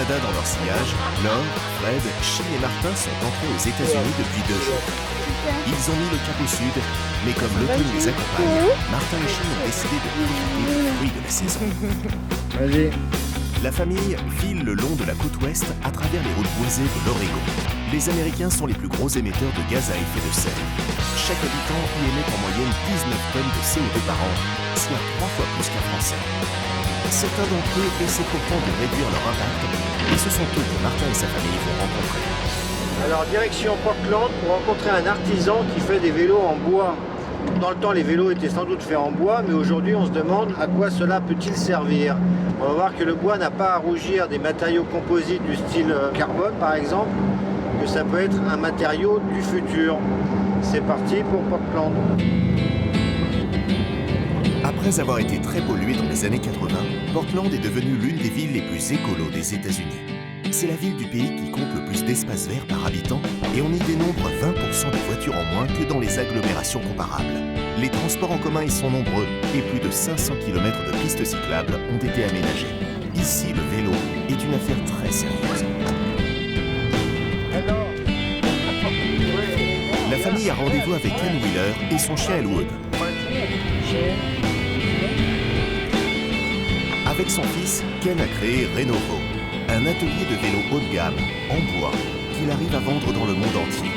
Canada dans leur sillage, Laure, Fred, Chine et Martin sont entrés aux États-Unis depuis 2 jours. Ils ont mis le cap au sud, mais comme l'automne les accompagne, Martin et Chine ont décidé de profiter des fruits de la saison. Vas-y. La famille file le long de la côte ouest à travers les routes boisées de l'Oregon. Les Américains sont les plus gros émetteurs de gaz à effet de serre. Chaque habitant y émet en moyenne 19 tonnes de CO2 par an, soit 3 fois plus qu'un Français. Certains d'entre eux essaient pourtant de réduire leur impact, et ce sont eux que Martin et sa famille vont rencontrer. Alors, direction Portland pour rencontrer un artisan qui fait des vélos en bois. Dans le temps, les vélos étaient sans doute faits en bois, mais aujourd'hui, on se demande à quoi cela peut-il servir. On va voir que le bois n'a pas à rougir des matériaux composites du style carbone, par exemple, que ça peut être un matériau du futur. C'est parti pour Portland. Après avoir été très polluée dans les années 80, Portland est devenue l'une des villes les plus écolos des États-Unis. C'est la ville du pays qui compte le plus d'espace vert par habitant et on y dénombre 20% de voitures en moins que dans les agglomérations comparables. Les transports en commun y sont nombreux et plus de 500 km de pistes cyclables ont été aménagées. Ici, le vélo est une affaire très sérieuse. La famille a rendez-vous avec Ken Wheeler et son chien Elwood. Avec son fils, Ken a créé Renovo, un atelier de vélo haut de gamme, en bois, qu'il arrive à vendre dans le monde entier.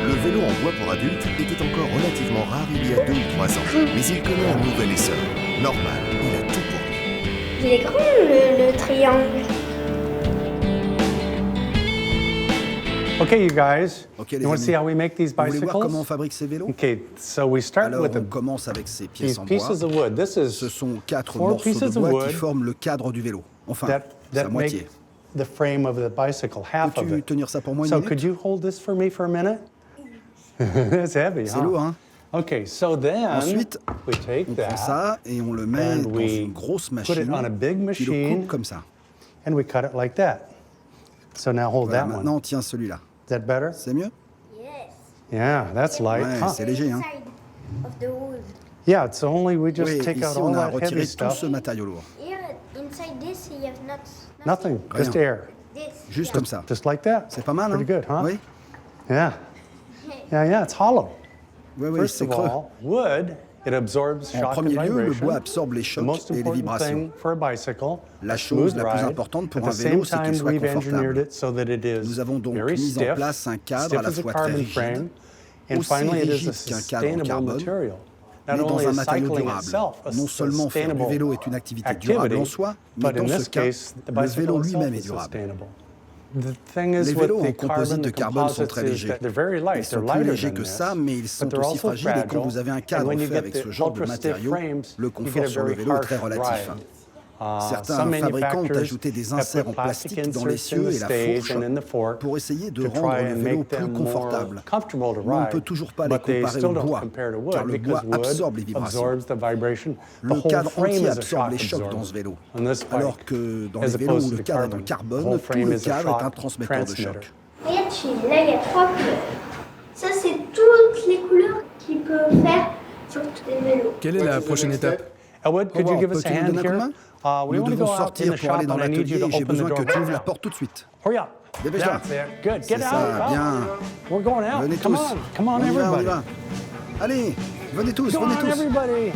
Le vélo en bois pour adultes était encore relativement rare il y a 2 ou 3 ans, mais il connaît un nouvel essor. Normal, il a tout pour lui. Il est grand le triangle. Okay, you guys. Okay, les you want to amis. see how we make these Vous voulez bicycles? voir comment on fabrique ces vélos? Okay, so we start Alors, with on commence avec ces pièces these en bois. pieces of wood. This is Ce sont 4 four morceaux pieces de of bois wood qui forment le cadre du vélo. Enfin, that sa make moitié. the frame of the bicycle, half of Peux-tu it. tenir ça pour moi une So minute? could you hold this for me for a minute? It's heavy, C'est huh? lourd, hein? Okay, so then Ensuite, we take on prend that ça et on le met and dans we une grosse put machine it on a big qui le machine coupe comme ça. and we cut it like that. So now hold Voilà, that maintenant, one. on tient celui-là. Is that better? C'est mieux? Yeah, that's light, Ouais, huh? c'est léger, hein? Of the wood. Yeah, it's only we just Oui, take ici, out on all a that heavy retiré tout stuff. ce matériau lourd. Here, inside this, you have Nothing, just Rien. air. This. Juste comme ça. Just like that. C'est pas mal, hein? Pretty good, huh? Oui, Yeah. Yeah, it's hollow. oui, oui, First c'est of creux. all, wood, it absorbs En shock and premier lieu, le vibration. bois absorbe les The chocs most et les important vibrations. thing for a bicycle, La a chose smooth la plus ride. importante pour At un the vélo, same c'est qu'il time, soit we've engineered confortable. it so that it is Nous avons donc very mis en stiff, place un cadre stiff à la as a fois très carbon rigide, frame, and aussi finally it is a rigide qu'un cadre en sustainable carbone, material. mais Not dans only un is matériau cycling durable. itself a Non seulement faire du sustainable vélo est une activité durable en activity, soi, mais but in dans this ce cas, case, the le bicycle vélo itself lui-même est is durable. sustainable. The thing is Les with vélos en the composite de carbone sont composites très is légers. that they're very light. Ils sont They're plus lighter légers than que this, ça, mais ils but sont they're aussi also fragiles et quand fragile. vous avez un And cadre when you fait get avec the ce genre de ultra stiff matériau, frames, le you confort get a sur le very vélo est très harsh relatif. ride. Certains Some fabricants ont manufacturers ajouté des have inserts put en plastic plastique dans inserts in l'essieu the et la stays fourche and in the fork pour essayer de to rendre try le and vélo make plus them more confortable. comfortable to Mais on ne ride. peut toujours pas les But they comparer still au don't bois, compare to car wood le because bois wood absorbe les vibrations. absorbs the vibration. The Le whole cadre frame entier is a absorbe shock les chocs dans absorber. ce vélo, On this bike, alors que dans as les vélos opposed où to le the cadre est en carbon, the carbone, whole tout frame le is a cadre est un shock transmetteur de transmitter. choc. Regarde, Chine, là, il y a 3 couleurs. Ça, c'est toutes les couleurs qu'il peut faire sur tous les vélos. Quelle est la prochaine étape? Elwood, could you give us a Peux-tu nous hand donner un coup de here? main? We Nous want to devons go out in sortir the pour shop aller dans and I need you l'atelier to et j'ai open the besoin door. que tu ouvres la porte tout de suite. Hurry up. Dépêche-toi. That's it. Good. C'est Get ça, out. bien. We're going out. Venez Come tous. on. Come on, On y va, on y everybody. va. Allez, venez tous, Come venez on, tous. everybody.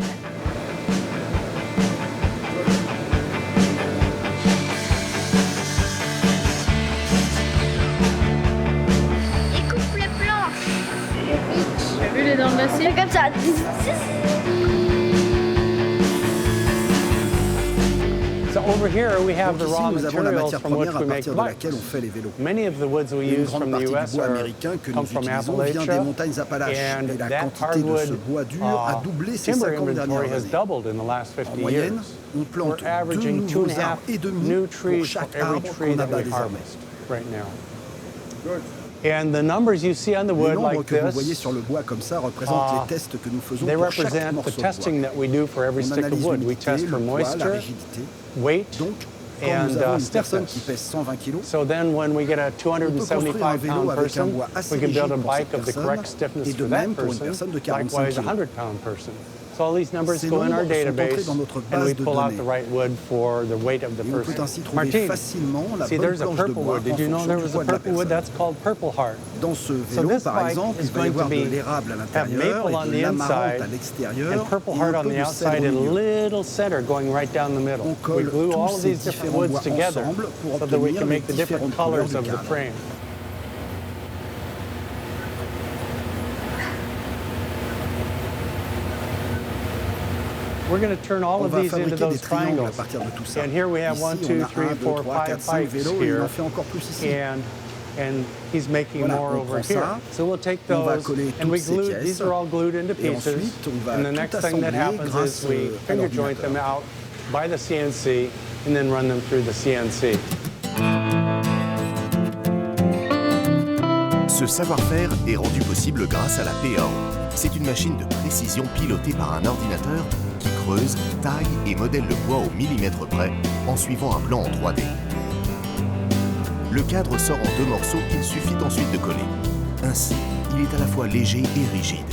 Il coupe les planches. T'as vu les dents glacées? C'est comme ça. So over here we have Donc the ici, raw nous avons la materials matière from which première à we make partir de laquelle on bikes. fait les vélos. Many of the woods we Une use grande from the partie US du bois are, américain que nous come from utilisons vient des Appalachia. montagnes Appalaches. And Et la that quantité de ce hardwood bois dur a doublé ces timber 50 inventory dernières has années. doubled in the last En 50 moyenne, years. on plante We're deux averaging nouveaux 2.5 arbres et demi new pour trees for chaque every arbre tree qu'on that abat we désormais. harvest right now. And the numbers you see on the Les wood nombres like que vous voyez this, sur le bois comme ça représentent les tests que nous faisons they pour chaque represent the morceau de testing bois. that we do for every On stick of analyse wood. We l'humidité, test for le poids, la moisture, rigidité. weight, Donc, quand and nous avons une personne stiffness. qui pèse 120 kg, So then when we get a on peut construire un 275 vélo pound avec un person, bois assez we can léger build a pour cette bike of the personne correct stiffness et de for that même pour une person, personne de 45 likewise a kg. 100 pound person. So all these numbers Ces go in our nombres sont entrés database, dans notre and we base de pull out the données. right wood for the weight of the Et on peut person. ainsi trouver Martine, facilement la see, bonne there's a planche de purple bois wood. en Did you know fonction there du was a poids de la purple wood? personne. That's called Purple Heart. Dans ce So vélo, this par bike exemple, is il va y going to avoir de be l'érable à have l'intérieur maple on et the de l'amarante inside à l'extérieur and Purple et Heart un on peu the de outside cèdre au and a milieu. little cedar going right down the middle. On We colle glue all tous of ces these different différents woods bois together ensemble pour so that we obtenir can les make the different différentes couleurs colors du of the cadre. frame. We're going to turn all On of va these into fabriquer des those triangles à triangles. partir de tout ça. And here we have Ici, 1, on 2, a 3, 1, 2, 4, 3, 5 4, 5 bikes vélos et il here. en fait encore plus ici. And he's making Voilà, more on over prend here. ça, So we'll take on va those coller and we toutes ces glue. pièces, These are all glued into et pieces. ensuite, on va And the tout next thing that assembler happens grâce is we à finger joint them l'ordinateur. out by the CNC and then run them through the CNC. Ce savoir-faire est rendu possible grâce à la PAO. C'est une machine de précision pilotée par un ordinateur qui creuse, taille et modèle le bois au millimètre près en suivant un plan en 3D. Le cadre sort en 2 morceaux qu'il suffit ensuite de coller. Ainsi, il est à la fois léger et rigide.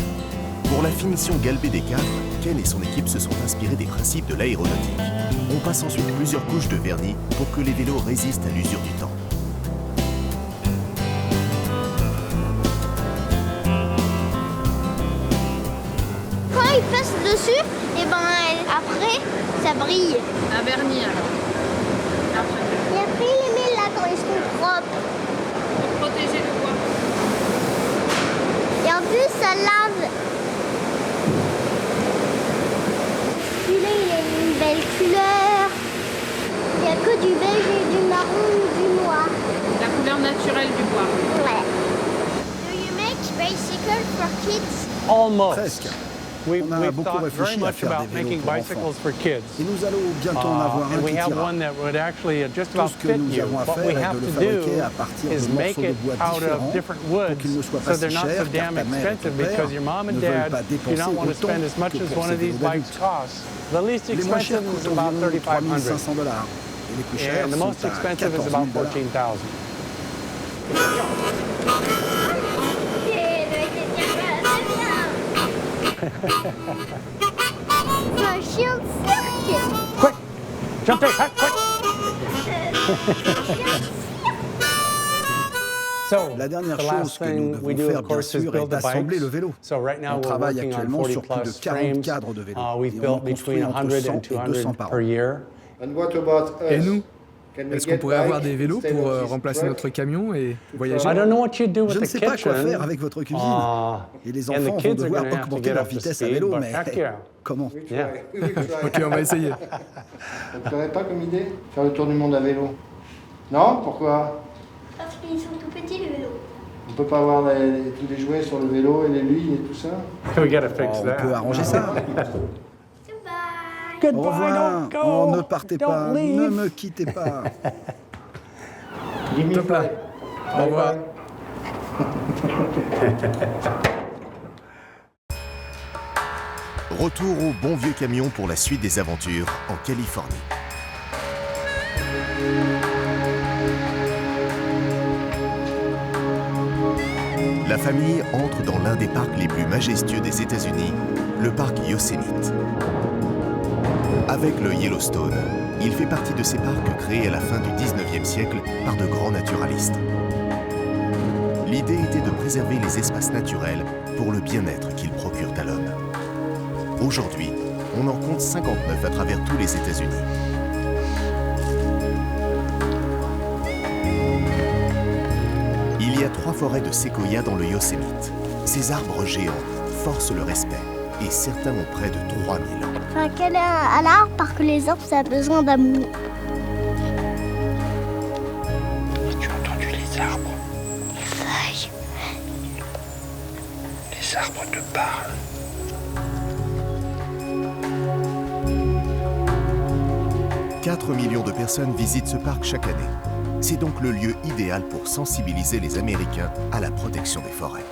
Pour la finition galbée des cadres, Ken et son équipe se sont inspirés des principes de l'aéronautique. On passe ensuite plusieurs couches de vernis pour que les vélos résistent à l'usure du temps. Quand il passe dessus, et ben après, ça brille. Un vernis alors. Après, Et après, il les met là quand ils sont propres. pour protéger le bois. Et en plus, ça lave. Celui-là, il a une belle couleur. Il n'y a que du beige et du marron ou du noir. La couleur naturelle du bois. Ouais. Do you make bicycle for kids? Almost. Presque. We've On a beaucoup thought very réfléchi à much faire about des vélos making pour bicycles enfants. for kids. Et nous allons bientôt en avoir un And qui we have tira. one that would actually just Tout about ce que fit nous you. avons à What faire we est have de le to fabriquer do à partir is de make morceaux de it bois out of différents different pour woods qu'ils ne soient so pas they're si not so chers, car damn ta mère et expensive ton père because your mom and ne veulent dad pas do dépenser not want to autant spend as much que as pour one of ces these vélos bikes d'adultes. costs. The least Les moins chers expensive is coûtent about environ $3,500. $3 500 et les plus chers And the sont most à expensive is 14 about 000 $. $14,000. C'est un chien de cirque. Quick! Jump there! Quick! So, La dernière the chose last que nous thing we devons do, faire, of bien course, is sûr, est build the d'assembler le bikes. vélo. So right now On we're travaille working on actuellement 40 sur plus de plus 40 frames. cadres de vélo. We've Et on built en between construit entre 100 100 and et 200 200 par per an. year. Et nous, est-ce qu'on pourrait avoir des vélos pour remplacer notre camion et voyager? I don't know what you do with Je ne the sais pas quoi kitchen. faire avec votre cuisine. Et les and enfants the vont kids are devoir gonna have to augmenter get leur up to vitesse à speed, vélo, but mais heck yeah. comment? Yeah. Ok, on va essayer. Ça ne plairait pas comme idée? Faire le tour du monde à vélo? Non? Pourquoi? Parce qu'ils sont tout petits, les vélos. On peut pas avoir tous les jouets sur le vélo et les billes et tout ça? We gotta fix On that. peut arranger ça. Goodbye. Au Goodbye, revoir. don't go. Oh, ne partez Don't pas. leave. Ne me quittez pas. Give me Top là. five. Au revoir. Retour au bon vieux camion pour la suite des aventures en Californie. La famille entre dans l'un des parcs les plus majestueux des États-Unis, le parc Yosemite. Avec le Yellowstone, il fait partie de ces parcs créés à la fin du 19e siècle par de grands naturalistes. L'idée était de préserver les espaces naturels pour le bien-être qu'ils procurent à l'homme. Aujourd'hui, on en compte 59 à travers tous les États-Unis. Il y a 3 forêts de séquoias dans le Yosemite. Ces arbres géants forcent le respect et certains ont près de 3000 ans. Enfin, quel est un arbre parce que les arbres, ça a besoin d'amour. Tu as entendu les arbres? Les feuilles. Les arbres te parlent. « 4 millions de personnes visitent ce parc chaque année. C'est donc le lieu idéal pour sensibiliser les Américains à la protection des forêts.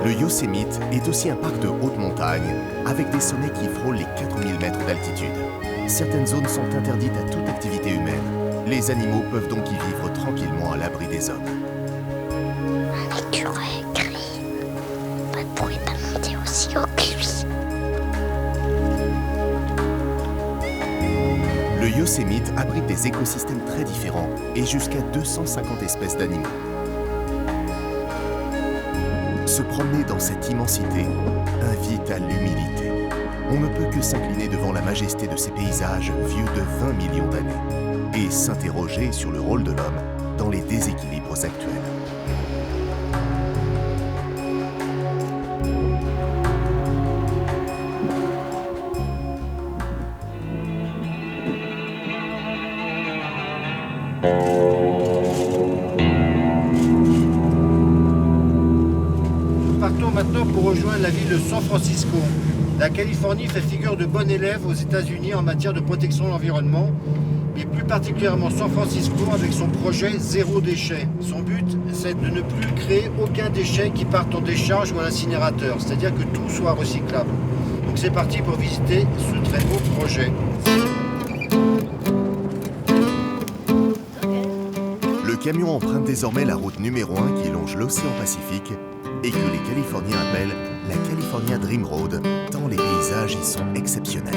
Le Yosemite est aussi un parc de haute montagne, avec des sommets qui frôlent les 4000 mètres d'altitude. Certaines zones sont interdites à toute activité humaine. Les animaux peuvent donc y vivre tranquillement à l'abri des hommes. Un écureuil gris. Pas de bruit, pas monter aussi haut que lui. Le Yosemite abrite des écosystèmes très différents et jusqu'à 250 espèces d'animaux. Se promener dans cette immensité invite à l'humilité. On ne peut que s'incliner devant la majesté de ces paysages vieux de 20 millions d'années et s'interroger sur le rôle de l'homme dans les déséquilibres actuels. Partons maintenant pour rejoindre la ville de San Francisco. La Californie fait figure de bon élève aux États-Unis en matière de protection de l'environnement, mais plus particulièrement San Francisco avec son projet Zéro déchet. Son but, c'est de ne plus créer aucun déchet qui parte en décharge ou à l'incinérateur, c'est-à-dire que tout soit recyclable. Donc c'est parti pour visiter ce très beau projet. Le camion emprunte désormais la route numéro 1 qui longe l'océan Pacifique et que les Californiens appellent la California Dream Road, tant les paysages y sont exceptionnels.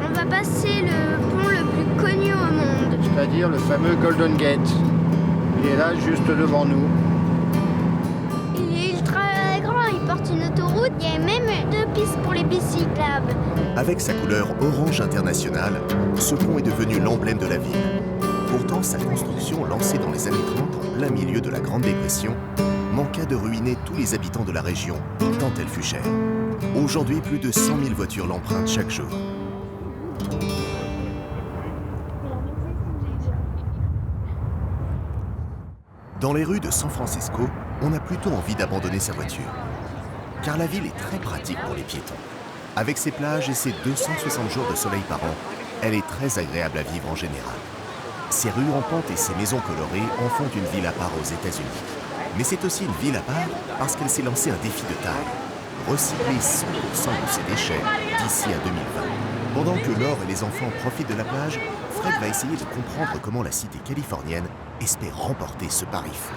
On va passer le pont le plus connu au monde. C'est-à-dire le fameux Golden Gate. Il est là juste devant nous. Il est ultra grand, il porte une autoroute, il y a même 2 pistes pour les bicyclables. Avec sa couleur orange internationale, ce pont est devenu l'emblème de la ville. Pourtant, sa construction, lancée dans les années 30 en plein milieu de la Grande Dépression, manqua de ruiner tous les habitants de la région, tant elle fut chère. Aujourd'hui, plus de 100 000 voitures l'empruntent chaque jour. Dans les rues de San Francisco, on a plutôt envie d'abandonner sa voiture. Car la ville est très pratique pour les piétons. Avec ses plages et ses 260 jours de soleil par an, elle est très agréable à vivre en général. Ses rues rampantes et ses maisons colorées en font une ville à part aux États-Unis. Mais c'est aussi une ville à part parce qu'elle s'est lancée un défi de taille. Recycler 100% de ses déchets d'ici à 2020. Pendant que Laure et les enfants profitent de la plage, Fred va essayer de comprendre comment la cité californienne espère remporter ce pari fou.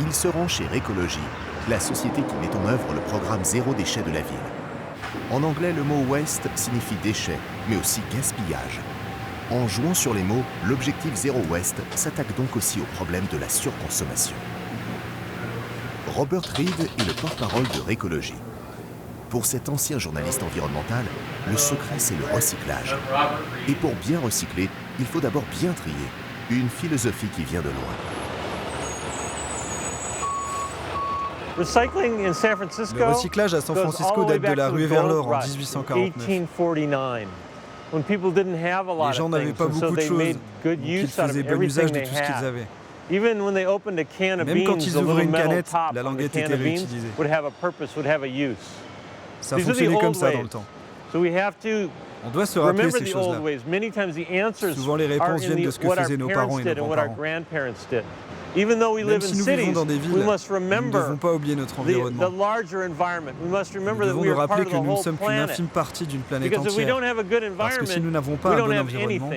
Il se rend chez Recology, la société qui met en œuvre le programme Zéro déchet de la ville. En anglais, le mot waste signifie déchet, mais aussi gaspillage. En jouant sur les mots, l'objectif Zéro Waste s'attaque donc aussi au problème de la surconsommation. Robert Reed est le porte-parole de Recology. Pour cet ancien journaliste environnemental, le secret c'est le recyclage. Et pour bien recycler, il faut d'abord bien trier, une philosophie qui vient de loin. Le recyclage à San Francisco date de la ruée vers l'or en 1849. Les gens n'avaient pas beaucoup de choses, donc ils faisaient bon usage de tout ce qu'ils avaient. Même quand ils ouvraient une canette, la languette était réutilisée. Ça fonctionnait comme ça dans le temps. On doit se rappeler ces choses-là. Souvent les réponses viennent de ce que faisaient nos parents et nos grands-parents. Même si nous vivons dans des villes, nous ne devons pas oublier notre environnement. Nous devons nous rappeler que nous ne sommes qu'une infime partie d'une planète entière. Parce que si nous n'avons pas un bon environnement,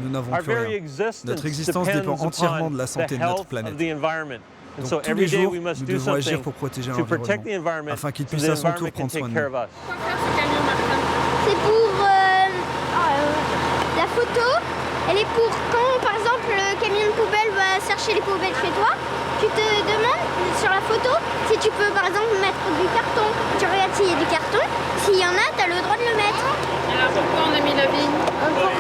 nous n'avons plus rien. Notre existence dépend entièrement de la santé de notre planète. Donc tous les jours, nous devons agir pour protéger l'environnement, afin qu'il puisse à son tour prendre soin de nous. C'est pour la photo. Elle est pour quand, par exemple, le camion de poubelle va chercher les poubelles chez toi. Tu te demandes sur la photo si tu peux, par exemple, mettre du carton. Tu regardes s'il y a du carton. S'il y en a, tu as le droit de le mettre. Alors pourquoi on a mis la vigne? Pour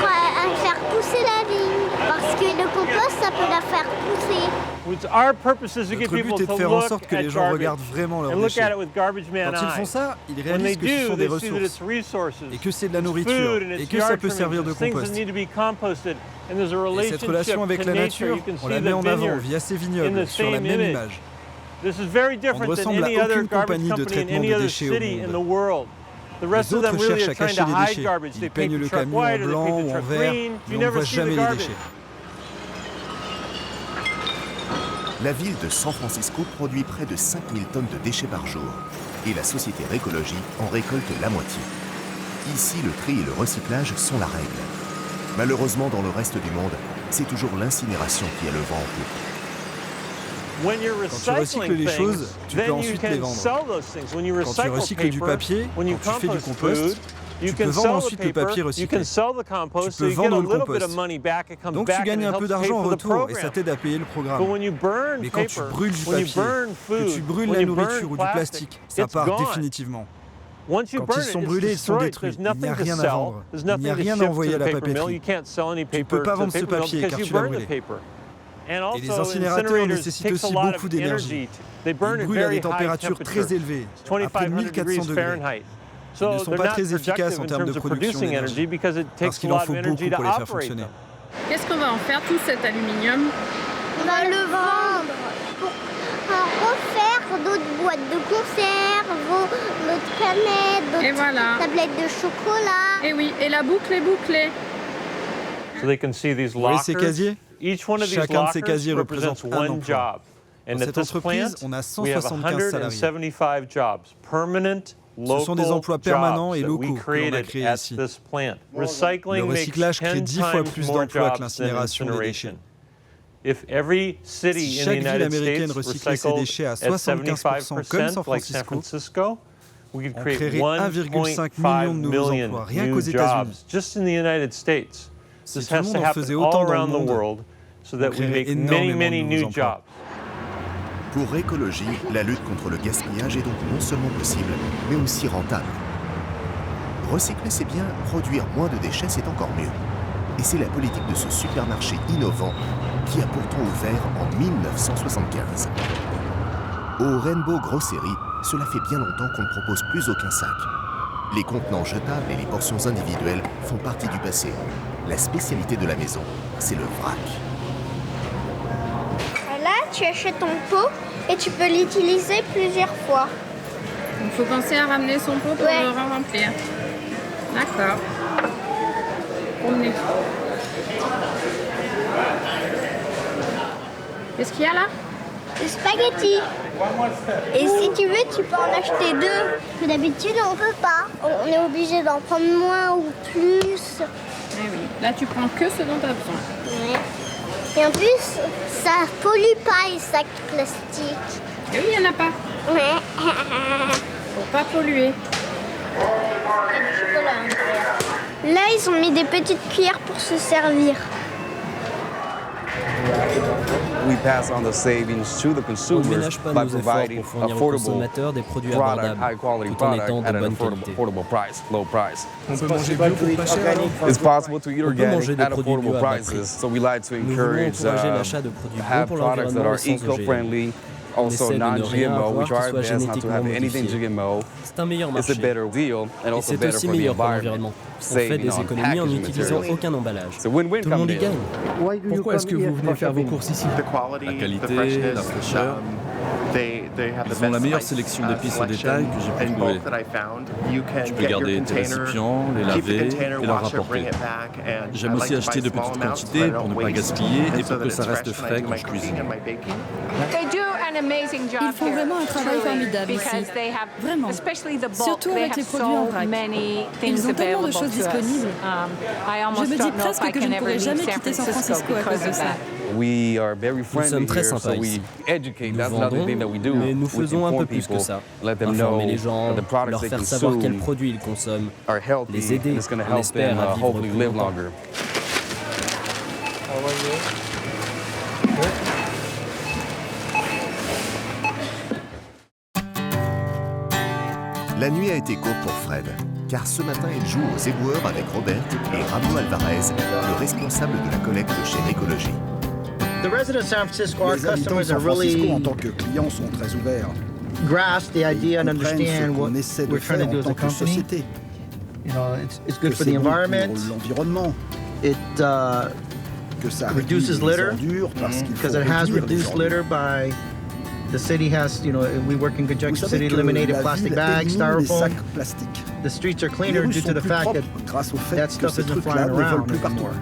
faire pousser la vigne. Parce que le compost, ça peut la faire pousser. Notre but est de faire en sorte que les gens regardent vraiment leurs déchets. Quand ils font ça, ils réalisent que ce sont des ressources, et que c'est de la nourriture, et que ça peut servir de compost. Et cette relation avec la nature, on la met en avant via ces vignobles, sur la même image. On ne ressemble à aucune compagnie de traitement de déchets au monde. Les autres cherchent à cacher les déchets. Ils peignent le camion en blanc ou en vert, mais on ne voit jamais les déchets. La ville de San Francisco produit près de 5000 tonnes de déchets par jour et la société Récologie en récolte la moitié. Ici, le tri et le recyclage sont la règle. Malheureusement, dans le reste du monde, c'est toujours l'incinération qui a le vent en poupe. Quand tu recycles les choses, tu peux ensuite les vendre. Quand tu recycles du papier, quand tu fais du compost, tu peux vendre ensuite le papier recyclé. Tu peux vendre le compost. Donc tu gagnes un peu d'argent en retour et ça t'aide à payer le programme. Mais quand tu brûles du papier, que tu brûles la nourriture ou du plastique, ça part définitivement. Quand ils sont brûlés, ils sont détruits. Il n'y a rien à vendre. Il n'y a rien à envoyer à la papeterie. Tu ne peux pas vendre ce papier car tu l'as brûlé. Et les incinérateurs nécessitent aussi beaucoup d'énergie. Ils brûlent à des températures très élevées, à près de 1400 degrés. Ils ne sont pas très efficaces en termes de production d'énergie, parce qu'il en faut beaucoup pour les faire fonctionner. Qu'est-ce qu'on va en faire tout cet aluminium? On va le vendre pour refaire d'autres boîtes de conserve, d'autres canettes, d'autres tablettes de chocolat. Et oui, et la boucle est bouclée. Vous voyez ces casiers? Chacun de ces casiers représente un emploi. Dans cette entreprise, on a 175 salariés. Ce sont des emplois permanents et locaux que l'on a créés ici. Le recyclage crée 10 fois plus d'emplois que l'incinération des déchets. Si chaque ville américaine recyclait ses déchets à 75% comme San Francisco, on créerait 1,5 million de nouveaux emplois, rien qu'aux États-Unis. Si tout le monde en faisait autant dans le monde, on créerait énormément de nouveaux emplois. Pour Récologie, la lutte contre le gaspillage est donc non seulement possible, mais aussi rentable. Recycler, c'est bien, produire moins de déchets, c'est encore mieux. Et c'est la politique de ce supermarché innovant qui a pourtant ouvert en 1975. Au Rainbow Grocery, cela fait bien longtemps qu'on ne propose plus aucun sac. Les contenants jetables et les portions individuelles font partie du passé. La spécialité de la maison, c'est le vrac. Là, tu achètes ton pot et tu peux l'utiliser plusieurs fois. Il faut penser à ramener son pot pour le remplir. D'accord. Promenez. Qu'est-ce qu'il y a là? Des spaghettis. Et si tu veux, tu peux en acheter 2. Mais d'habitude, on peut pas. On est obligé d'en prendre moins ou plus. Eh oui. Là, tu prends que ce dont tu as besoin. Ouais. Et en plus, ça pollue pas les sacs plastiques. Et oui, il n'y en a pas. Ouais. Pour pas polluer. Il y a du chocolat à l'intérieur. Là, ils ont mis des petites cuillères pour se servir. We pass on the savings to the consumers by providing affordable product, high quality product at an affordable price, low price. On peut manger bio pour pas cher. It's possible to eat organic at affordable prices, so we like to encourage have products that are eco-friendly, also non-GMO. We try our best not to have anything GMO. C'est un meilleur marché. It's a better deal and also better for the environment. On fait des économies en n'utilisant aucun emballage. Tout le monde y gagne. Pourquoi est-ce que vous venez faire vos courses ici? La qualité, la fraîcheur. Ils ont la meilleure sélection d'épices au détail que j'ai pu trouver. Tu peux garder tes récipients, les laver et leur rapporter. J'aime aussi acheter de petites quantités pour ne pas gaspiller et pour que ça reste frais quand je cuisine. Ils font vraiment un travail formidable ici. Vraiment. Surtout avec les produits en vrac. Ils ont tellement de choses disponibles. Je me dis presque que je ne pourrais jamais quitter San Francisco à cause de ça. Nous sommes très sympas ici. Nous vendons, mais nous faisons un peu plus que ça. Informer les gens, leur faire savoir quels produits ils consomment, les aider, on espère, à vivre plus longtemps. La nuit a été courte pour Fred, car ce matin il joue aux éboueurs avec Robert et Ramon Alvarez, le responsable de la collecte chez Récologie. Les habitants de San Francisco en tant que clients sont très ouverts. grasp the idea and understand what essaie de we're trying to do as a company. Société. You know, it's good for the environment. L'environnement. It reduces litter because it has reduced litter by. The city has, you know, we work in conjunction. The city eliminated plastic bags, styrofoam. The streets are cleaner due to the fact that that stuff isn't flying around anymore.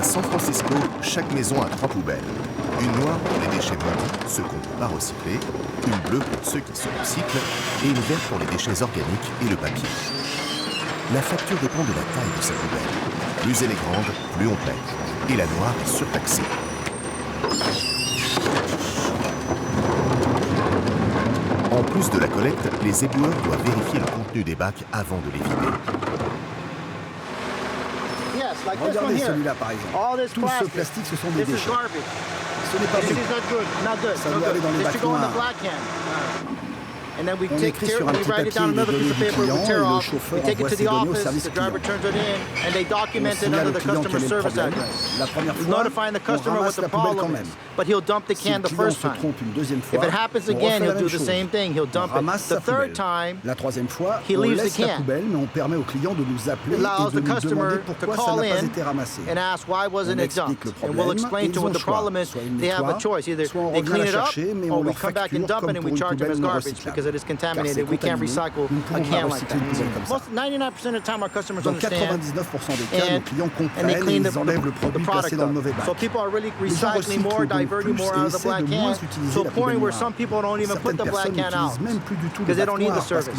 À San Francisco, chaque maison a 3 poubelles. Une noire pour les déchets non, ceux qu'on ne peut pas recycler, une bleue pour ceux qui se recyclent, et une verte pour les déchets organiques et le papier. La facture dépend de la taille de sa poubelle. Plus elle est grande, plus on paie. Et la noire est surtaxée. En plus de la collecte, les éboueurs doivent vérifier le contenu des bacs avant de les vider. Regardez celui-là par exemple. Tout ce plastique, ce sont des déchets. Ce n'est pas bon. Ça doit aller dans les bacs noirs. On écrit sur un petit papier les données du client et le chauffeur envoie ces données au service client. On signale au client quel est le problème. La première fois, on ramasse la poubelle quand même. Si le client se trompe une deuxième fois, on refait la même chose. On ramasse sa poubelle. La troisième fois, on laisse la poubelle, mais on permet au client de nous appeler et de nous demander pourquoi ça n'a pas été ramassé. On explique le problème et ils ont le choix. Soit ils nettoient, soit on revient la chercher, mais on leur facture comme pour une poubelle non recyclable. It is contaminated. We can't recycle a can like that. Most 99% of the time, our customers understand, and they clean the product up. So people are really recycling more, diverting more out of the black can, to a point where some people don't even put the black can out because they don't need the service.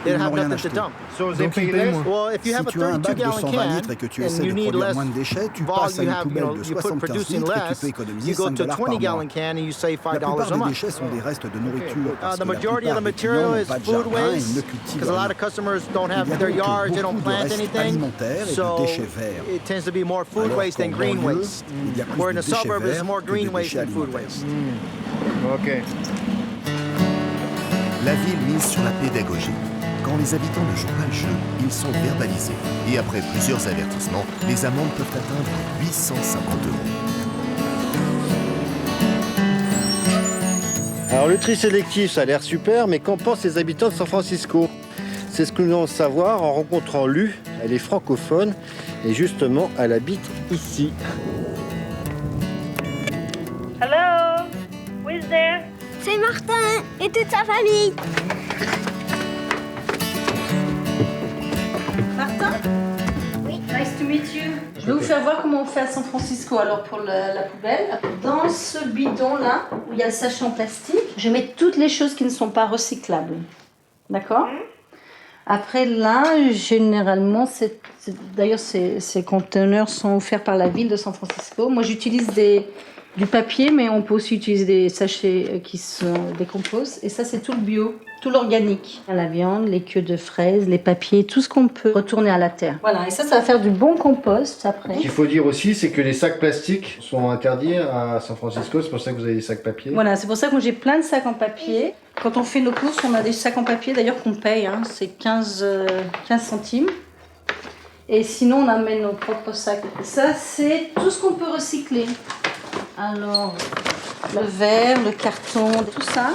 They don't have nothing to dump. So they pay less. Well, if you have a 32-gallon can and you need less volume, you put producing less, you go to a 20-gallon can and you save $5 a month. The majority of the material is food waste because a lot of customers don't have their yards, they don't plant anything. So it tends to be more food waste than green waste. Where in the suburbs, it's more green waste than food waste. Okay. La ville mise sur la pédagogie. Quand les habitants ne jouent pas le jeu, ils sont verbalisés. Et après plusieurs avertissements, les amendes peuvent atteindre 850 €. Alors le tri sélectif, ça a l'air super, mais qu'en pensent les habitants de San Francisco? C'est ce que nous allons savoir en rencontrant Lu. Elle est francophone et justement, elle habite ici. Hello, who is there? C'est Martin et toute sa famille. Martin? Oui. Nice to meet you. Je vais vous faire voir comment on fait à San Francisco. Alors pour la poubelle, dans ce bidon-là, où il y a le sachet en plastique, je mets toutes les choses qui ne sont pas recyclables. D'accord? Après là, généralement, d'ailleurs ces conteneurs sont offerts par la ville de San Francisco. Moi j'utilise du papier, mais on peut aussi utiliser des sachets qui se décomposent. Et ça, c'est tout le bio, tout l'organique. La viande, les queues de fraises, les papiers, tout ce qu'on peut retourner à la terre. Voilà, et ça va faire du bon compost après. Ce qu'il faut dire aussi, c'est que les sacs plastiques sont interdits à San Francisco. C'est pour ça que vous avez des sacs papier. Voilà, c'est pour ça que moi j'ai plein de sacs en papier. Quand on fait nos courses, on a des sacs en papier, d'ailleurs qu'on paye. Hein, c'est 15 centimes. Et sinon, on amène nos propres sacs. Ça, c'est tout ce qu'on peut recycler. Alors, le verre, le carton, tout ça,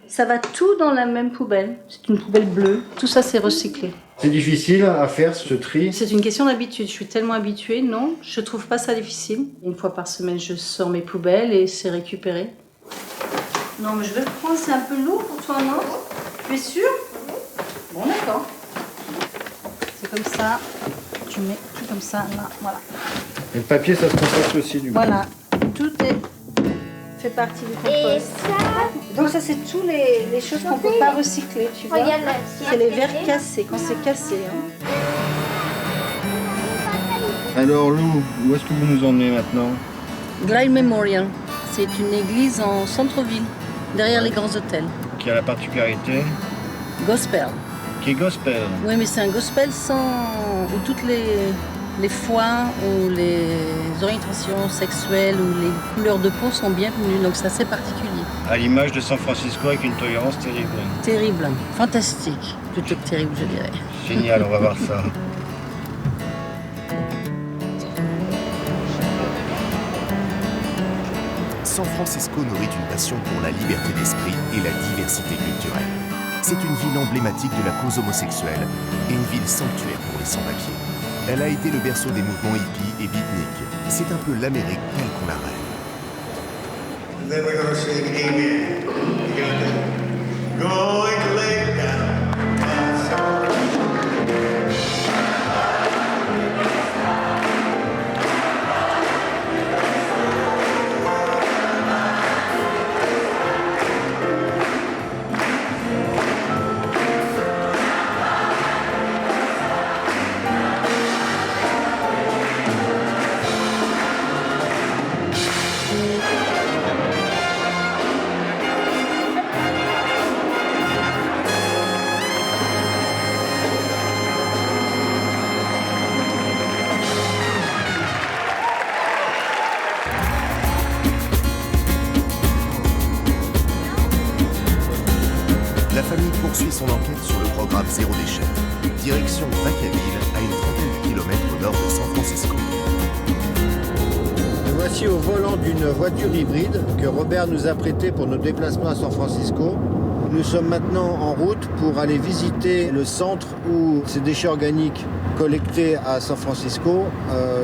ça va tout dans la même poubelle. C'est une poubelle bleue. Tout ça, c'est recyclé. C'est difficile à faire ce tri? C'est une question d'habitude. Je suis tellement habituée, non, je trouve pas ça difficile. Une fois par semaine, je sors mes poubelles et c'est récupéré. Non, mais je vais le prendre, c'est un peu lourd pour toi, non? Tu es sûr? Bon, d'accord. C'est comme ça. Tu mets tout comme ça, là, voilà. Et le papier, ça se composte aussi, du coup. Voilà. Tout fait partie du compost. Et ça... Donc ça, c'est tous les choses qu'on ne peut pas recycler, tu vois. C'est les verres cassés, quand c'est cassé. Hein. Alors Lou, où est-ce que vous nous emmenez maintenant? Glide Memorial, c'est une église en centre-ville, derrière les grands hôtels. Qui a la particularité? Gospel. Qui est gospel? Oui, mais c'est un gospel où toutes les foi ou les orientations sexuelles ou les couleurs de peau sont bienvenues, donc c'est assez particulier. À l'image de San Francisco avec une tolérance terrible. Terrible, fantastique, plutôt que terrible je dirais. Génial, on va voir ça. San Francisco nourrit une passion pour la liberté d'esprit et la diversité culturelle. C'est une ville emblématique de la cause homosexuelle et une ville sanctuaire pour les sans-papiers. Elle a été le berceau des mouvements hippies et beatniks. C'est un peu l'Amérique telle qu'on la rêve. Then we're going to sing Amen. Together. Going to lay down. Vacaville, à une trentaine de kilomètres au nord de San Francisco. Nous voici au volant d'une voiture hybride que Robert nous a prêtée pour nos déplacements à San Francisco. Nous sommes maintenant en route pour aller visiter le centre où ces déchets organiques collectés à San Francisco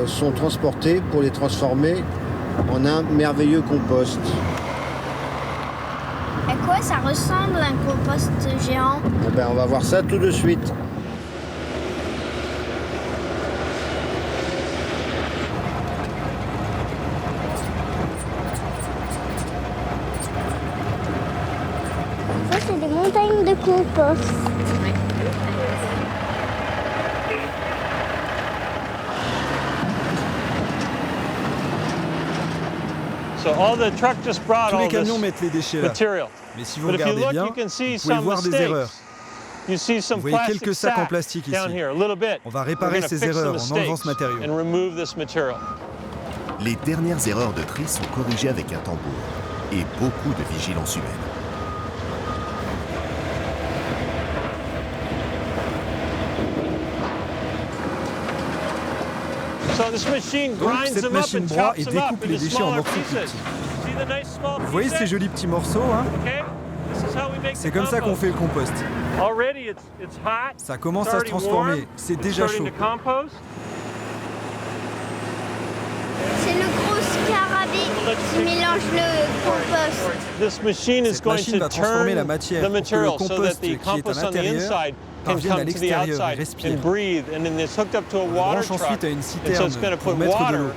sont transportés pour les transformer en un merveilleux compost. À quoi ça ressemble un compost géant? On va voir ça tout de suite. Ça, c'est des montagnes de compost. Tous les camions mettent les déchets là. Mais si vous regardez bien, vous pouvez voir des erreurs. Vous voyez quelques sacs en plastique ici. On va réparer ces erreurs en enlevant ce matériau. Les dernières erreurs de tri sont corrigées avec un tambour et beaucoup de vigilance humaine. Donc cette machine broie et découpe les déchets en morceaux plus petits. Vous voyez ces jolis petits morceaux, hein? C'est comme ça qu'on fait le compost. Ça commence à se transformer, c'est déjà chaud. C'est le gros scarabée qui mélange le compost. Cette machine va transformer la matière pour que le compost qui est à l'intérieur parvienne à l'extérieur et respire. On branche ensuite à une citerne pour mettre de l'eau.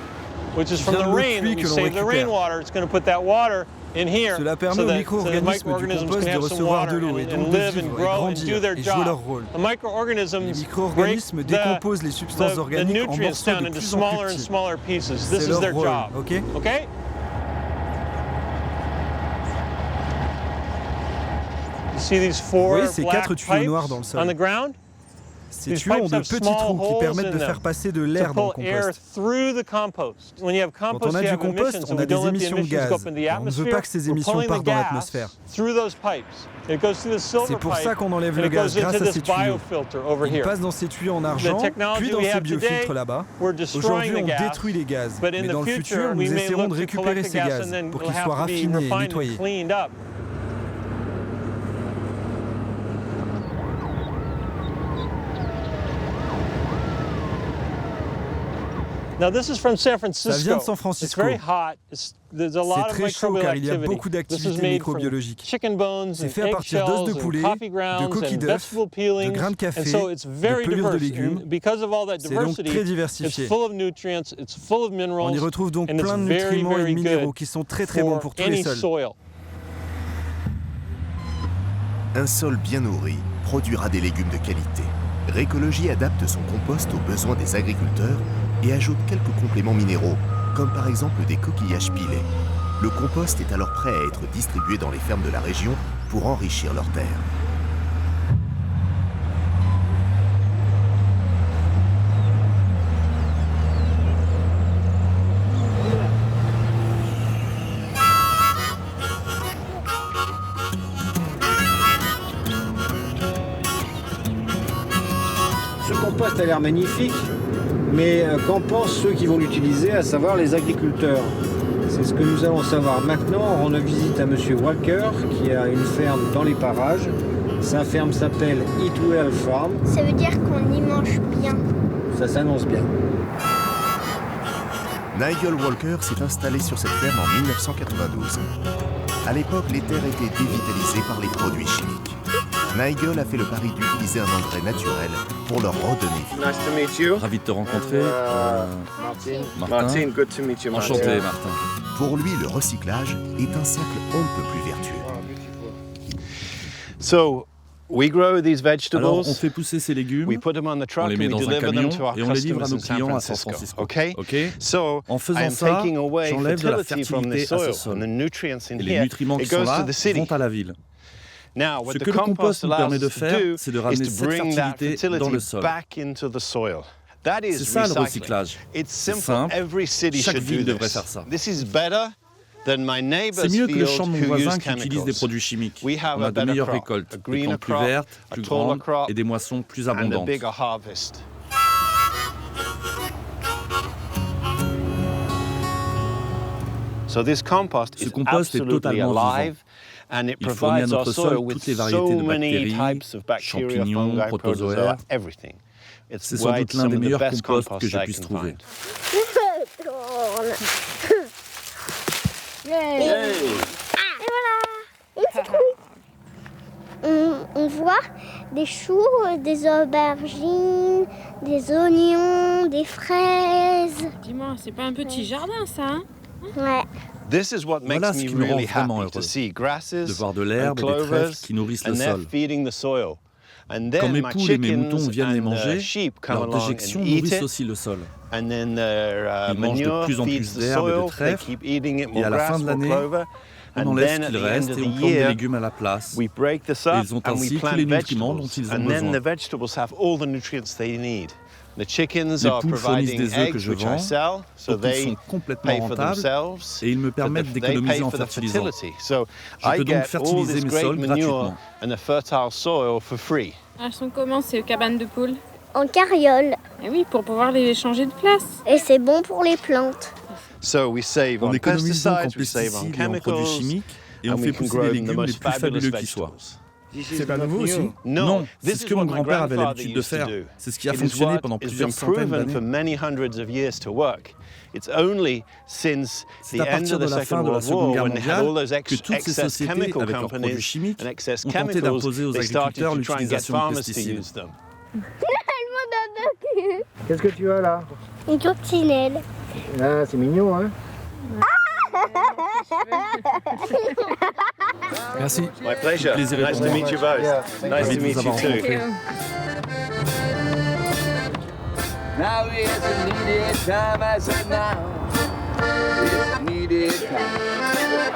Vient de l'eau de pluie que l'on récupère. Cela permet aux micro-organismes du compost de recevoir de l'eau et donc de vivre et grandir et jouer leur rôle. Les micro-organismes décomposent les substances organiques en morceaux de plus en plus petits. C'est leur rôle, ok? Vous voyez ces 4 tuyaux noirs dans le sol? Ces tuyaux ont de petits trous qui permettent de faire passer de l'air dans le compost. Quand on a du compost, on a des émissions de gaz. On ne veut pas que ces émissions partent dans l'atmosphère. C'est pour ça qu'on enlève le gaz grâce à ces tuyaux. Il passe dans ces tuyaux en argent, puis dans ces biofiltres là-bas. Aujourd'hui, on détruit les gaz. Mais dans le futur, nous essaierons de récupérer ces gaz pour qu'ils soient raffinés et nettoyés. Ça vient de San Francisco. C'est très chaud car il y a beaucoup d'activités microbiologiques. C'est fait à partir d'os de poulet, de coquilles d'œufs, de grains de café, de pelures de légumes. C'est donc très diversifié. On y retrouve donc plein de nutriments et de minéraux qui sont très bons pour tous les sols. Un sol bien nourri produira des légumes de qualité. Récologie adapte son compost aux besoins des agriculteurs et ajoute quelques compléments minéraux, comme par exemple des coquillages pilés. Le compost est alors prêt à être distribué dans les fermes de la région pour enrichir leurs terres. Ce compost a l'air magnifique, mais qu'en pensent ceux qui vont l'utiliser, à savoir les agriculteurs? C'est ce que nous allons savoir maintenant. On rend visite à M. Walker, qui a une ferme dans les parages. Sa ferme s'appelle Eat Well Farm. Ça veut dire qu'on y mange bien. Ça s'annonce bien. Nigel Walker s'est installé sur cette ferme en 1992. À l'époque, les terres étaient dévitalisées par les produits chimiques. Nigel a fait le pari d'utiliser un engrais naturel pour leur redonner vie. Nice to meet you. Ravi de te rencontrer. Martin, good to meet you. Enchanté, Martin. Pour lui, le recyclage est un cercle on ne peut plus vertueux. So, we grow these vegetables. Alors, on fait pousser ces légumes, on les met dans un camion et on les livre à nos clients à San Francisco. Okay? En faisant ça, j'enlève de la fertilité à ce sol. Et les nutriments qui sont là vont à la ville. Ce que le compost nous permet de faire, c'est de ramener cette fertilité dans le sol. C'est ça le recyclage. C'est simple, chaque ville devrait faire ça. C'est mieux que le champ de mon voisin qui utilise des produits chimiques. On a de meilleures récoltes, des plantes plus vertes, plus grandes et des moissons plus abondantes. Ce compost est totalement vivant. Il fournit à notre sol toutes les variétés de bactéries, champignons, protozoaires. C'est sans doute l'un des meilleurs composts que je puisse trouver. Et voilà, on voit des choux, des aubergines, des oignons, des fraises. Dis-moi, c'est pas un petit jardin ça, hein? Ouais. Voilà ce qui me rend vraiment heureux, de voir de l'herbe et des trèfles qui nourrissent le sol. Quand mes poules et mes moutons viennent les manger, leurs déjections nourrissent aussi le sol. Ils mangent de plus en plus d'herbe et de trèfles, et à la fin de l'année, on enlève ce qu'il reste et on plante des légumes à la place. Et ils ont ainsi tous les nutriments dont ils ont besoin. Les poules fournissent des œufs que je vends, donc ils sont complètement rentables et ils me permettent d'économiser en fertilisant. Je peux donc fertiliser mes sols gratuitement. Elles sont comment ces cabanes de poules? En carriole. Et oui, pour pouvoir les changer de place. Et c'est bon pour les plantes. On économise donc en pesticides et en produits chimiques et on fait pousser les légumes les plus fabuleux qui soient. C'est pas nouveau aussi? Non, c'est ce que mon grand-père avait l'habitude de faire. C'est ce qui a fonctionné pendant plusieurs centaines d'années. C'est à partir de la fin de la Seconde Guerre mondiale que toutes ces sociétés, avec leurs produits chimiques, ont tenté d'imposer aux agriculteurs l'utilisation de pesticides. Qu'est-ce que tu as là? Une coccinelle. Ah, c'est mignon, hein? Merci. My pleasure. Nice to meet you both. Nice to meet you too. Now is a needed time, I said now. It's needed time.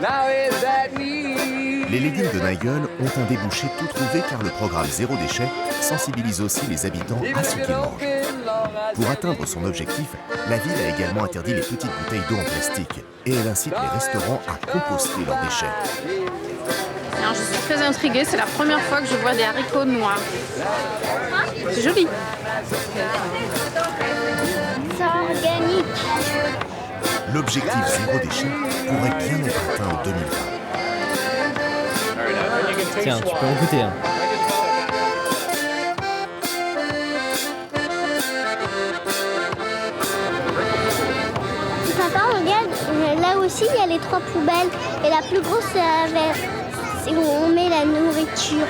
Now is that need. Les légumes de Nigel ont un débouché tout trouvé car le programme Zéro Déchet sensibilise aussi les habitants à ce qu'ils mangent. Pour atteindre son objectif, la ville a également interdit les petites bouteilles d'eau en plastique et elle incite les restaurants à composter leurs déchets. Alors, je suis très intriguée, c'est la première fois que je vois des haricots noirs. C'est joli. C'est organique. L'objectif Zéro Déchet pourrait bien être atteint en 2020. Tiens, tu peux en goûter un. Papa, regarde, là aussi il y a les 3 poubelles et la plus grosse c'est où on met la nourriture.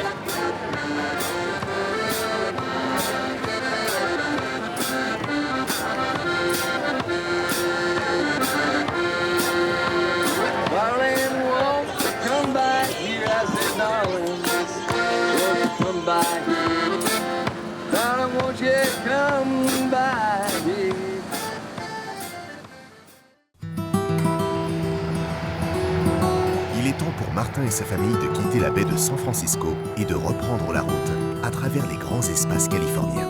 Il est temps pour Martin et sa famille de quitter la baie de San Francisco et de reprendre la route à travers les grands espaces californiens.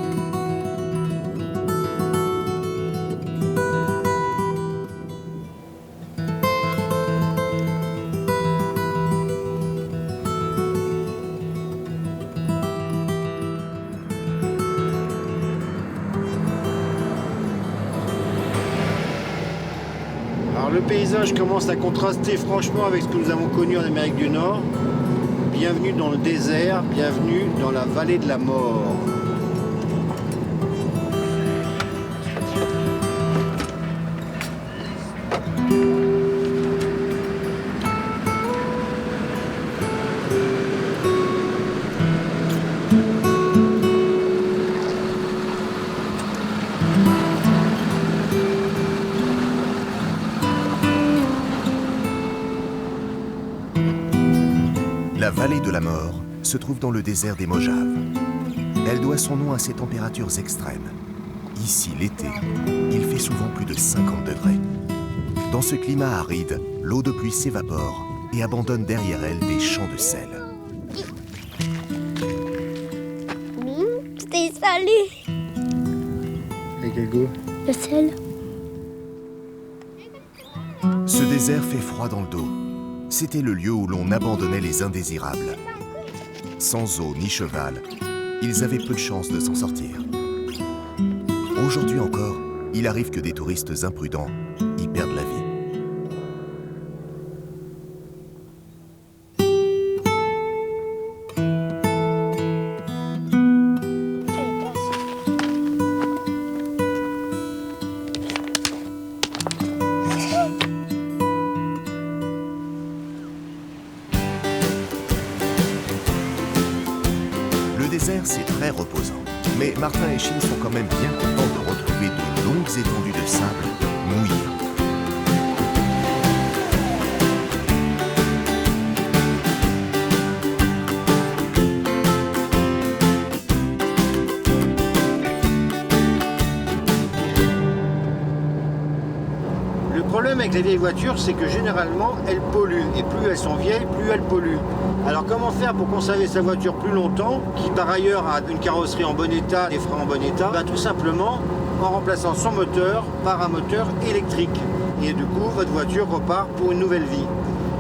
Le paysage commence à contraster franchement avec ce que nous avons connu en Amérique du Nord. Bienvenue dans le désert, bienvenue dans la vallée de la mort. La vallée de la mort se trouve dans le désert des Mojaves. Elle doit son nom à ses températures extrêmes. Ici, l'été, il fait souvent plus de 50 degrés. Dans ce climat aride, l'eau de pluie s'évapore et abandonne derrière elle des champs de sel. C'était salé. Et quel goût? Le sel. Ce désert fait froid dans le dos. C'était le lieu où l'on abandonnait les indésirables. Sans eau ni cheval, ils avaient peu de chances de s'en sortir. Aujourd'hui encore, il arrive que des touristes imprudents y perdent la vie. C'est très reposant, mais Martin et Shin sont quand même bien contents de retrouver de longues étendues de sable mouillées. Le problème avec les vieilles voitures, c'est que généralement, elles polluent. Et plus elles sont vieilles, plus elles polluent. Alors comment faire pour conserver sa voiture plus longtemps, qui par ailleurs a une carrosserie en bon état, des freins en bon état? Tout simplement en remplaçant son moteur par un moteur électrique. Et du coup, votre voiture repart pour une nouvelle vie.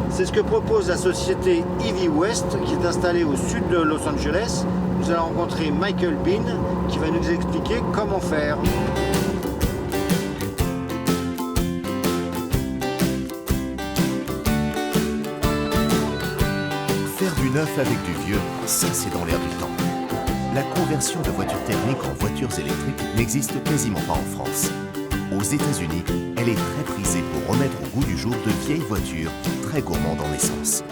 C'est ce que propose la société EV West, qui est installée au sud de Los Angeles. Nous allons rencontrer Michael Bean, qui va nous expliquer comment faire. Du neuf avec du vieux, ça c'est dans l'air du temps. La conversion de voitures thermiques en voitures électriques n'existe quasiment pas en France. Aux États-Unis, elle est très prisée pour remettre au goût du jour de vieilles voitures très gourmandes en essence.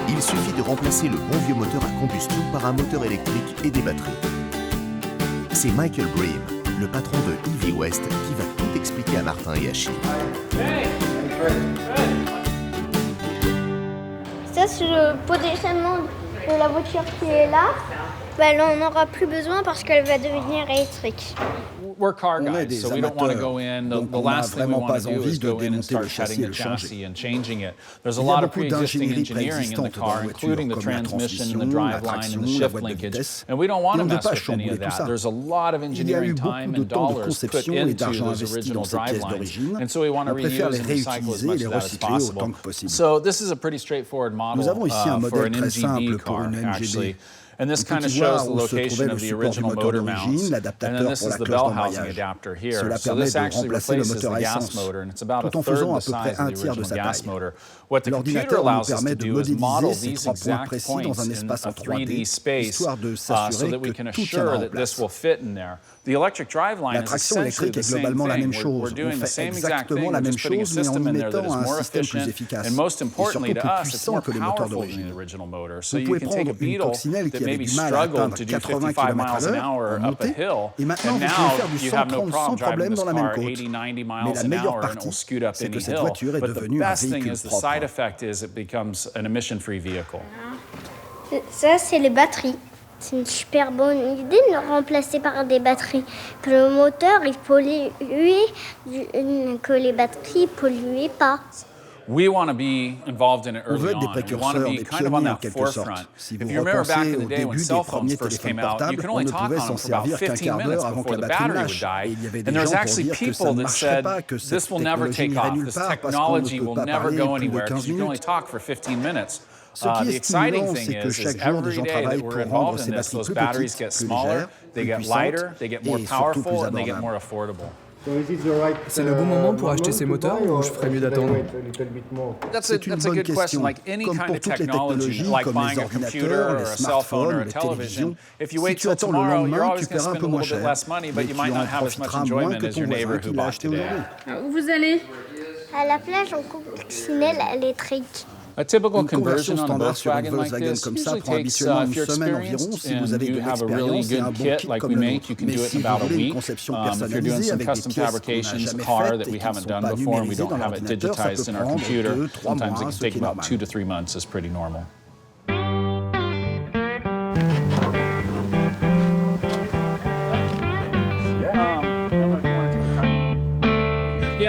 Il suffit de remplacer le bon vieux moteur à combustion par un moteur électrique et des batteries. C'est Michael Bream, le patron de EV West, qui va tout expliquer à Martin et à Shin. Ça, c'est le positionnement de la voiture qui est là. On n'en aura plus besoin parce qu'elle va devenir électrique. We're car guys, so we don't want to go in. The last thing we want to do is go in and start shutting the chassis and changing it. There's a lot of pre-existing engineering in the car, including the transmission, the driveline, and the shift linkage. And we don't want to mess with any of that. There's a lot of engineering time and dollars put into those original drivelines. And so we want to reuse and recycle as much of that as possible. So this is a pretty straightforward model for an MGB car, actually. And this kind of shows the location of the original motor mounts. And then this is the bell housing adapter here. So this actually replaces the gas motor, and it's about a third the size of the original gas motor. What the computer allows us to do is model these exact points in a 3D space so that we can assure that this will fit in there. The electric driveline is essentially the same thing. We're doing the same exact thing, we're just putting a system in there that is more efficient, and most importantly to us, it's more powerful than the original motor. So you can take a Beetle that maybe struggled to do 55 miles an hour up a hill, and now you have no problem driving this car 80, 90 miles an hour and it will scoot up any hill. But the best thing is the side effect is it becomes an emission-free vehicle. Ça, c'est les batteries. C'est une super bonne idée de le remplacer par des batteries. Que le moteur, il pollue, que les batteries ne polluent pas. We want to be involved in it early on. We want to be kind of on that forefront. If you remember back in the day when cell phones first came out, you could only talk on them for about 15 minutes before the battery would die. And there was actually people that said, this will never take off. This technology will never go anywhere because you can only talk for 15 minutes. The exciting thing is every day that we're involved in this, those batteries get smaller, they get lighter, they get more powerful, and they get more affordable. C'est le bon moment pour acheter ces moteurs ou je ferais mieux d'attendre? That's a good question. Like any kind of technology, like buying a computer or a cell phone or a television, if you wait till tomorrow, you're always going to spend a little bit less money, but you might not have as much enjoyment as your neighbor who bought today. Où vous allez? À la plage en coccinelle électrique. A typical conversion on a Volkswagen like this usually takes, if you're experienced and you have a really good kit like we make, you can do it in about a week. If you're doing some custom fabrications car that we haven't done before and we don't have it digitized in our computer, sometimes it can take about 2 to 3 months. Is pretty normal.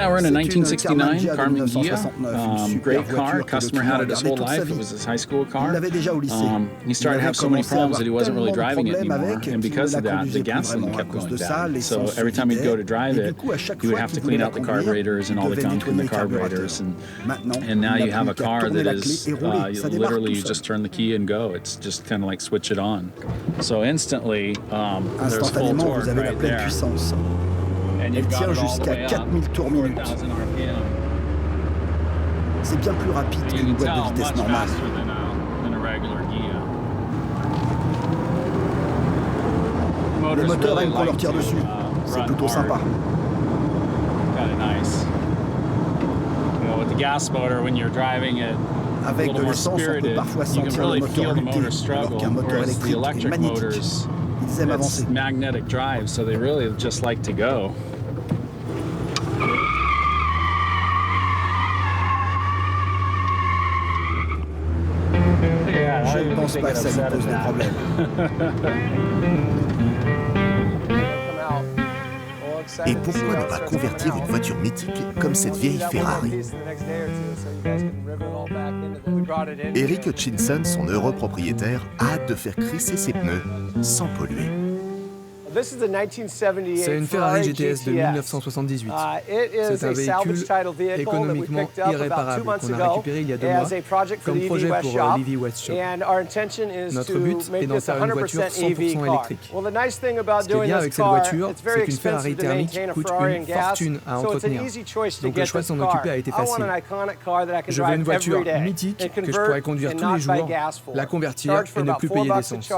Yeah, we're in a 1969 Karmann Ghia. Great car. Customer had it his whole life. It was his high school car. He started to have so many problems that he wasn't really driving it anymore. And because of that, the gasoline kept going bad. So every time he'd go to drive it, he would have to clean out the carburetors and all the gunk in the carburetors. And now you have a car that is literally you just turn the key and go. It's just kind of like switch it on. So instantly, there's full torque right there. And you've got it all the way up, 4,000 RPM. C'est bien plus rapide qu'une boîte de vitesse normale. Les moteurs aiment qu'on leur tire dessus. C'est plutôt sympa. With the gas motor, when you're driving it, avec de l'essence, on peut parfois sentir le moteur lutter, alors qu'un moteur électrique est magnétique. Ils aiment avancer. It's magnetic drive, so they really just like to go. Je ne pense pas que ça lui pose des problèmes. Et pourquoi ne pas convertir une voiture mythique comme cette vieille Ferrari? Eric Hutchinson, son heureux propriétaire, a hâte de faire crisser ses pneus sans polluer. C'est une Ferrari GTS de 1978. C'est un véhicule économiquement irréparable qu'on a récupéré il y a 2 mois comme projet pour Livy West Shop. Notre but est d'en faire une voiture 100% électrique. Ce qui est bien avec cette voiture, c'est qu'une Ferrari thermique coûte une fortune à entretenir. Donc le choix de s'en occuper a été facile. Je veux une voiture mythique que je pourrais conduire tous les jours, la convertir et ne plus payer d'essence.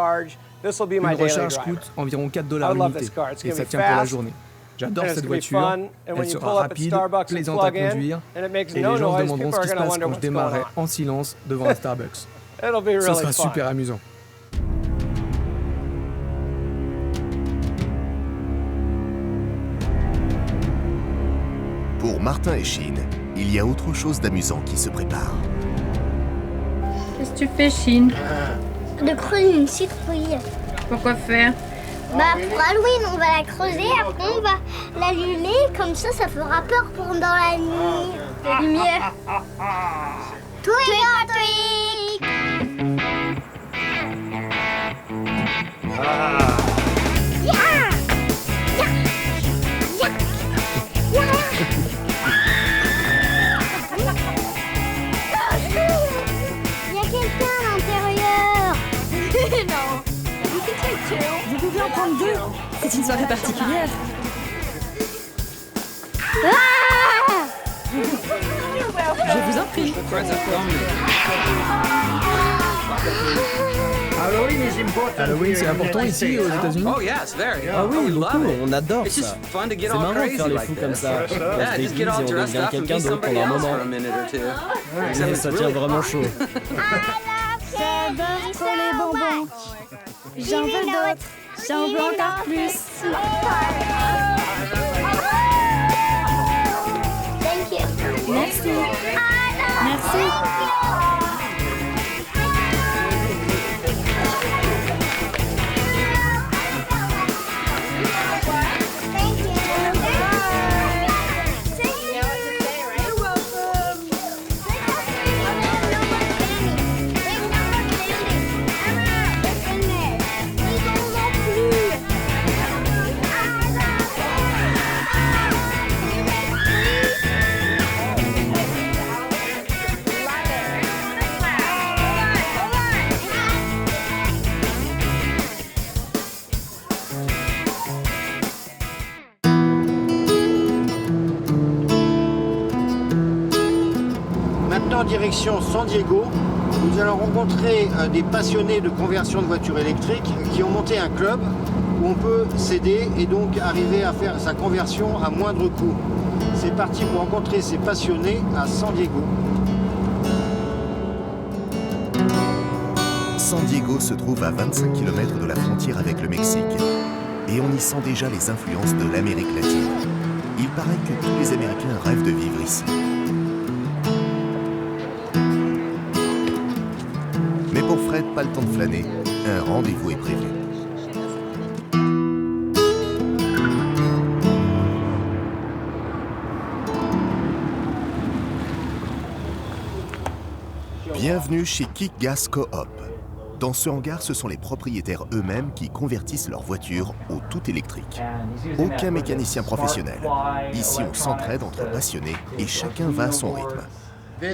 Une recharge coûte environ $4 l'unité et ça tient pour la journée. J'adore cette voiture, elle sera rapide, plaisante à conduire et les gens se demanderont ce qui se passe quand je démarrerai en silence devant un Starbucks. Ce sera super amusant. Pour Martin et Chine, il y a autre chose d'amusant qui se prépare. Qu'est-ce que tu fais, Chine? De creuser une citrouille. Pourquoi faire? Pour Halloween, on va la creuser, après on va l'allumer, comme ça fera peur pendant la nuit. La lumière. Twinkle, Vous pouvez en prendre 2. C'est une soirée particulière. Je vous en prie. Halloween, c'est important ici aux États-Unis. Ah oui, beaucoup, on adore ça. C'est marrant de faire les fous comme ça. On se déguise et on devient quelqu'un d'autre pendant un moment. Mais ça tient vraiment chaud. J'adore trop les bonbons. J'en veux d'autres. J'en veux encore plus. Thank you. Merci. Merci. Direction San Diego, nous allons rencontrer des passionnés de conversion de voitures électriques qui ont monté un club où on peut s'aider et donc arriver à faire sa conversion à moindre coût. C'est parti pour rencontrer ces passionnés à San Diego. San Diego se trouve à 25 km de la frontière avec le Mexique et on y sent déjà les influences de l'Amérique latine. Il paraît que tous les Américains rêvent de vivre ici. Mais pour Fred, pas le temps de flâner, un rendez-vous est prévu. Bienvenue chez KickGas Co-op. Dans ce hangar, ce sont les propriétaires eux-mêmes qui convertissent leur voiture au tout électrique. Aucun mécanicien professionnel. Ici, on s'entraide entre passionnés et chacun va à son rythme.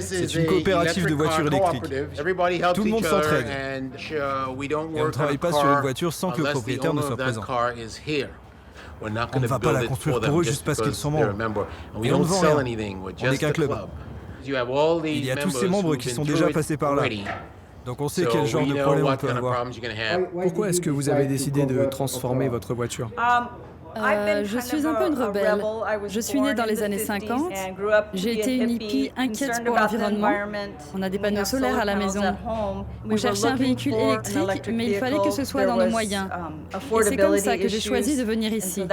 C'est une coopérative de voitures électriques. Tout le monde s'entraide. Et on ne travaille pas sur une voiture sans que le propriétaire ne soit présent. On ne va pas la construire pour eux juste parce qu'ils sont membres. Et on ne vend rien. On n'est qu'un club. Il y a tous ces membres qui sont déjà passés par là. Donc on sait quel genre de problème on peut avoir. Pourquoi est-ce que vous avez décidé de transformer votre voiture ? Je suis un peu une rebelle. Je suis née dans les années 50. J'ai été une hippie inquiète pour l'environnement. On a des panneaux solaires à la maison. On cherchait un véhicule électrique, mais il fallait que ce soit dans nos moyens. Et c'est comme ça que j'ai choisi de venir ici.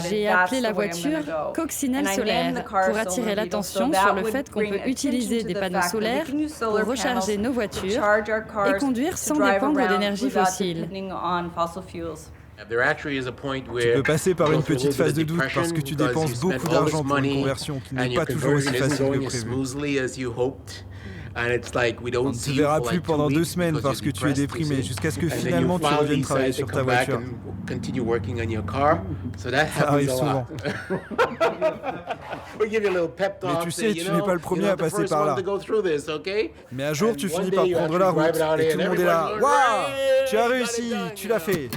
J'ai appelé la voiture coccinelle solaire pour attirer l'attention sur le fait qu'on peut utiliser des panneaux solaires pour recharger nos voitures et conduire sans dépendre d'énergie fossile. Tu peux passer par une petite phase de doute parce que tu dépenses beaucoup d'argent pour une conversion qui n'est pas toujours aussi facile que prévu. On ne te verra plus pendant 2 semaines parce que tu es déprimé jusqu'à ce que finalement tu reviennes travailler sur ta voiture. Ça arrive souvent. Mais tu sais, tu n'es pas le premier à passer par là. Mais un jour, tu finis par prendre la route et tout le monde est là. Waouh, tu as réussi, tu l'as fait.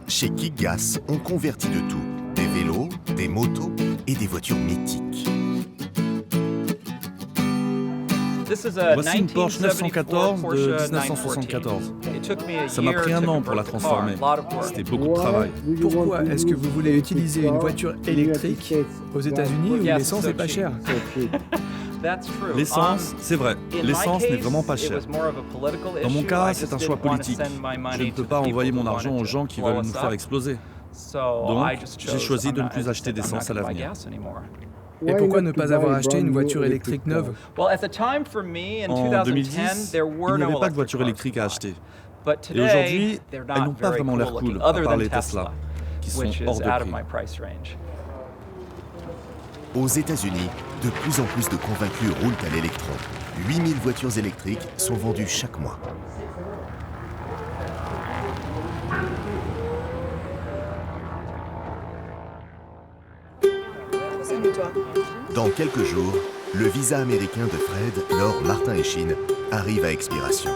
Chez KickGas, on convertit de tout. Des vélos, des motos et des voitures mythiques. Voici une Porsche 914 de 1974. Ça m'a pris 1 an pour la transformer. C'était beaucoup de travail. Pourquoi est-ce que vous voulez utiliser une voiture électrique aux États-Unis où l'essence est pas chère? L'essence, c'est vrai, l'essence n'est vraiment pas chère. Dans mon cas, c'est un choix politique. Je ne peux pas envoyer mon argent aux gens qui veulent nous faire exploser. Donc, j'ai choisi de ne plus acheter d'essence à l'avenir. Et pourquoi ne pas avoir acheté une voiture électrique neuve? En 2010, il n'y avait pas de voiture électrique à acheter. Et aujourd'hui, elles n'ont pas vraiment l'air cool, à part les Tesla, qui sont hors de prix. Aux États-Unis, de plus en plus de convaincus roulent à l'électron. 8000 voitures électriques sont vendues chaque mois. Dans quelques jours, le visa américain de Fred, Laure, Martin et Chine arrive à expiration.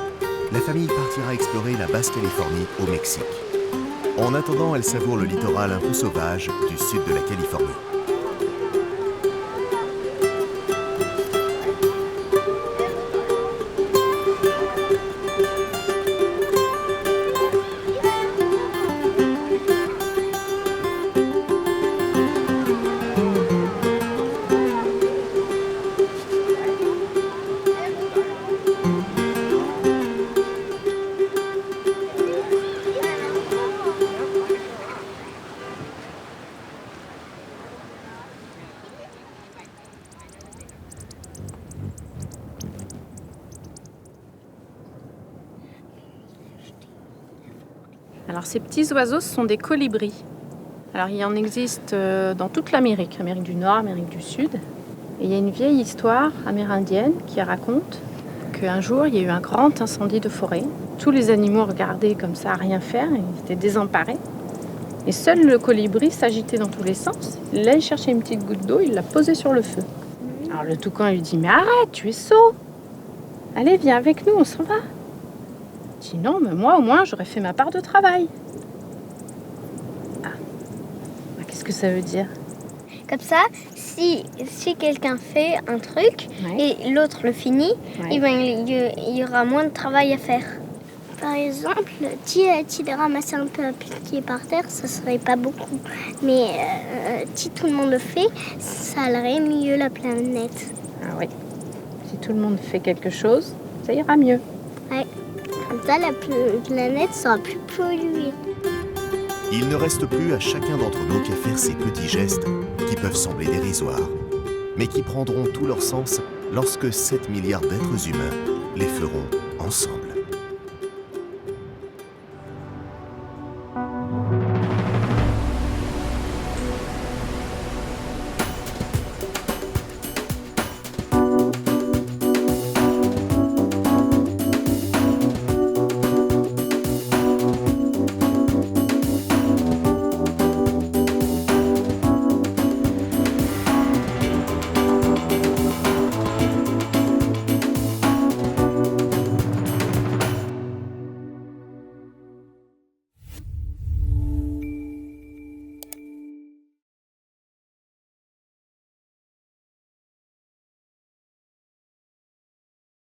La famille partira explorer la Basse-Californie au Mexique. En attendant, elle savoure le littoral un peu sauvage du sud de la Californie. Alors ces petits oiseaux, ce sont des colibris. Alors il en existe dans toute l'Amérique, Amérique du Nord, Amérique du Sud. Et il y a une vieille histoire amérindienne qui raconte qu'un jour il y a eu un grand incendie de forêt. Tous les animaux regardaient comme ça à rien faire, ils étaient désemparés. Et seul le colibri s'agitait dans tous les sens. Il allait chercher une petite goutte d'eau, il l'a posée sur le feu. Alors le toucan lui dit « Mais arrête, tu es sot! Allez, viens avec nous, on s'en va !» Il dit « Non, mais moi au moins j'aurais fait ma part de travail. » Ah, bah, qu'est-ce que ça veut dire? Comme ça, si quelqu'un fait un truc et l'autre le finit, et ben, il y aura moins de travail à faire. Par exemple, si de ramasser un peu un pied par terre, ça serait pas beaucoup. Mais si tout le monde le fait, ça allait mieux la planète. Ah oui. Si tout le monde fait quelque chose, ça ira mieux. Ouais. Comme ça, la planète sera plus polluée. Il ne reste plus à chacun d'entre nous qu'à faire ces petits gestes qui peuvent sembler dérisoires, mais qui prendront tout leur sens lorsque 7 milliards d'êtres humains les feront ensemble.